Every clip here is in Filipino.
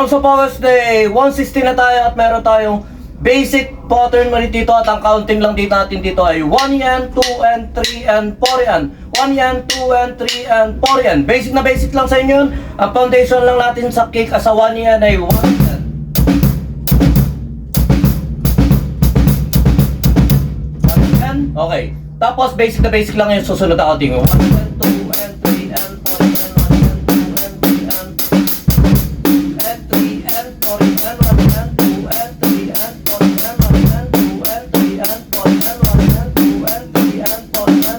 Drums of Powers Day 160 na tayo at meron tayong basic pattern ulit dito at ang counting lang dito natin dito ay 1 yan, 2 and 3 and 4 yan. 1 yan, 2 and 3 and 4 yan. Basic na basic lang sa inyo yun. Ang foundation lang natin sa kick as a 1 yan ay 1 yan. Okay. Tapos basic na basic lang yung susunod na counting. 1 and 2 and 3 and 4 and 1 and 2 and 3 and 4 and 1 and 2 and 3 and 4 and 1 and 2 and 3 and 4 and 1 and 2 and 3 and 4 and...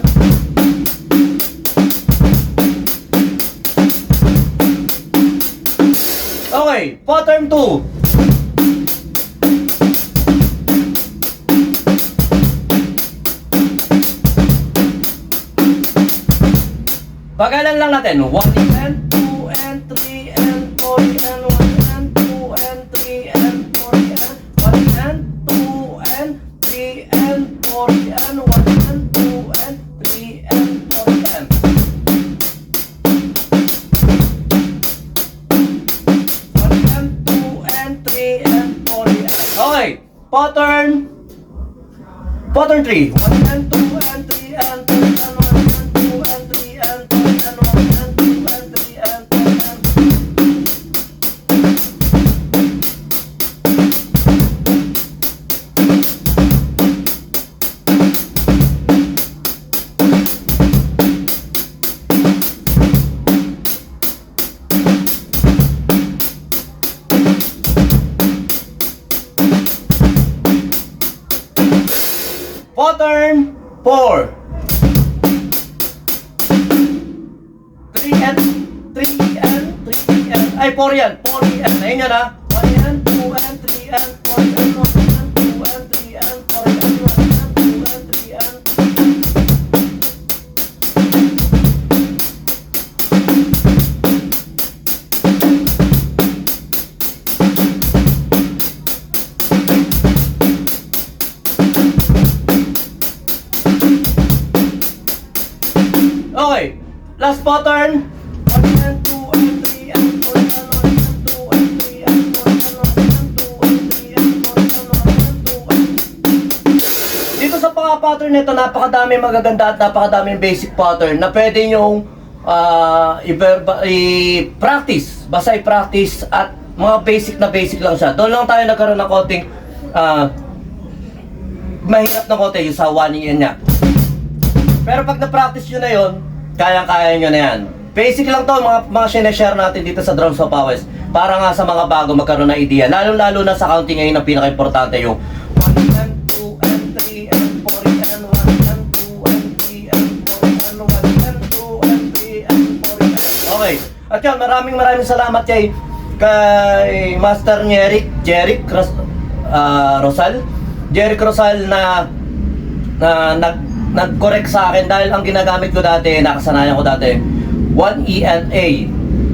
Okay, pattern 2. Bagalan lang natin. 1 and 2 and 3 and 4 and 1 and 2 and 3 and 4 and 1 and 2 and 3 and 4 and 1 and 2 and 3 and 4 and 1 and 2 and 3 and 4 and... Okay, pattern 3. 1 and 2 and 3 and 4 and 1 and 2 and 3 and 4 and 1 and 2 and 3 and 4 and... Pattern 4. 3 and 3 and 3 and... Ay, 4 yan. 4 yan. Ayun yan ha. 1 and 2 and 3 and 4 and 1 and 2 and 3 and 4 and 1 and 2 and 3 and... Okay, last pattern. 1 and 2 and 3 and 4 and 1 and 2 and 3 and 4 and 1 and 2 and 3 and 4 and 1 and 2 and... Dito sa pattern nito, napakadami magaganda at napakadaming basic pattern na pwede nyong i-practice. Basta i-practice at mga basic lang siya. Doon lang tayo nagkaroon ng konting mahirap na konti yung sa 1 yan niya. Pero pag na-practice nyo na yun, kaya-kaya nyo na yan. Basic lang to, mga sineshare natin dito sa Drums of Powers. Para nga sa mga bago magkaroon ng idea. Lalo-lalo na sa counting ngayon ang pinaka-importante yung 1 and 2 and 3 and 4 and 1 and 2 and 3 and 4 and 1 and 2 and 3 and 4 and... Okay. At yun, maraming salamat kay Master Jeric Rosal na nag-correct sa akin dahil ang ginagamit ko dati, nakasanayan ko dati 1E and A.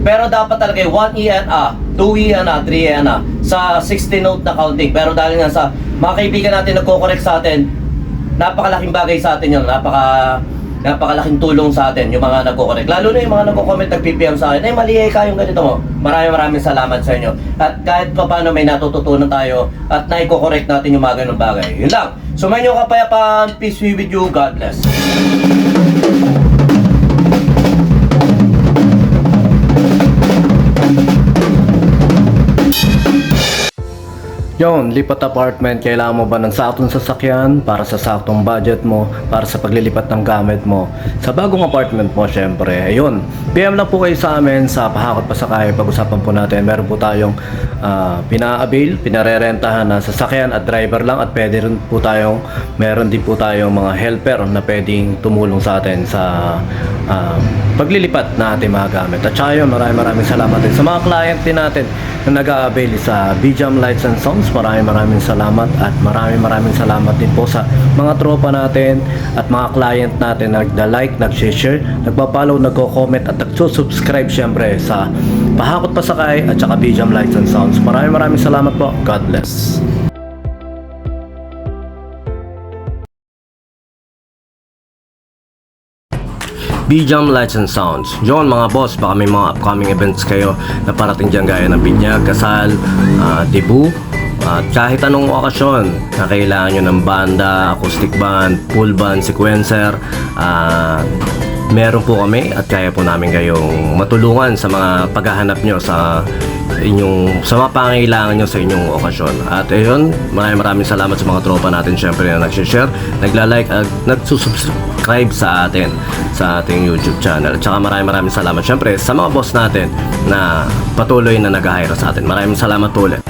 Pero dapat talaga 1E and A, 2E and A, 3E and A sa 60 note na counting. Pero dahil nga sa mga kaibigan natin nagko-correct sa atin, napakalaking bagay sa atin yun. Napakalaking tulong sa atin yung mga nagko-correct. Lalo na yung mga nagko-comment, nag-PPM sa akin, mali kayong ganito mo. Maraming salamat sa inyo. At kahit pa paano may natututunan tayo at naiko-correct natin yung mga ganung bagay. Yun lang. Sumainyo kapayapaan. Peace be with you. God bless. Yon, lipat apartment, kailangan mo ba ng saktong sasakyan para sa saktong budget mo, para sa paglilipat ng gamit mo sa bagong apartment mo? Syempre, ayun, PM lang po kayo sa amin sa Pahakot Pasakay. Pag-usapan po natin, meron po tayong pinarerentahan na sasakyan at driver lang, at meron din po tayong mga helper na pwedeng tumulong sa atin sa paglilipat na ating mga gamit. At saka yun, maraming salamat din sa mga client din natin na nag-a-avail sa BJAM Lights and Sounds. Maraming salamat, at maraming salamat din po sa mga tropa natin at mga client natin na nagda-like, nag-share, nagpa-follow, nagko-comment at nagsusubscribe syempre sa Pahakot Pasakay at saka BJAM Lights and Sounds. Maraming salamat po. God bless. B-Jam Lights and Sounds. Yun mga boss, baka may mga upcoming events kayo na parating dyan gaya ng binyag, kasal, debut, at kahit anong okasyon na kailangan nyo ng banda, acoustic band, full band, sequencer, meron po kami at kaya po namin kayong matulungan sa mga paghahanap nyo sa mga pangailangan nyo sa inyong okasyon. At ayun, maraming salamat sa mga tropa natin syempre na nagsishare, nagla-like at nagsusubscribe sa atin sa ating YouTube channel. At saka maraming salamat syempre sa mga boss natin na patuloy na nag-hire sa atin. Maraming salamat po ulit.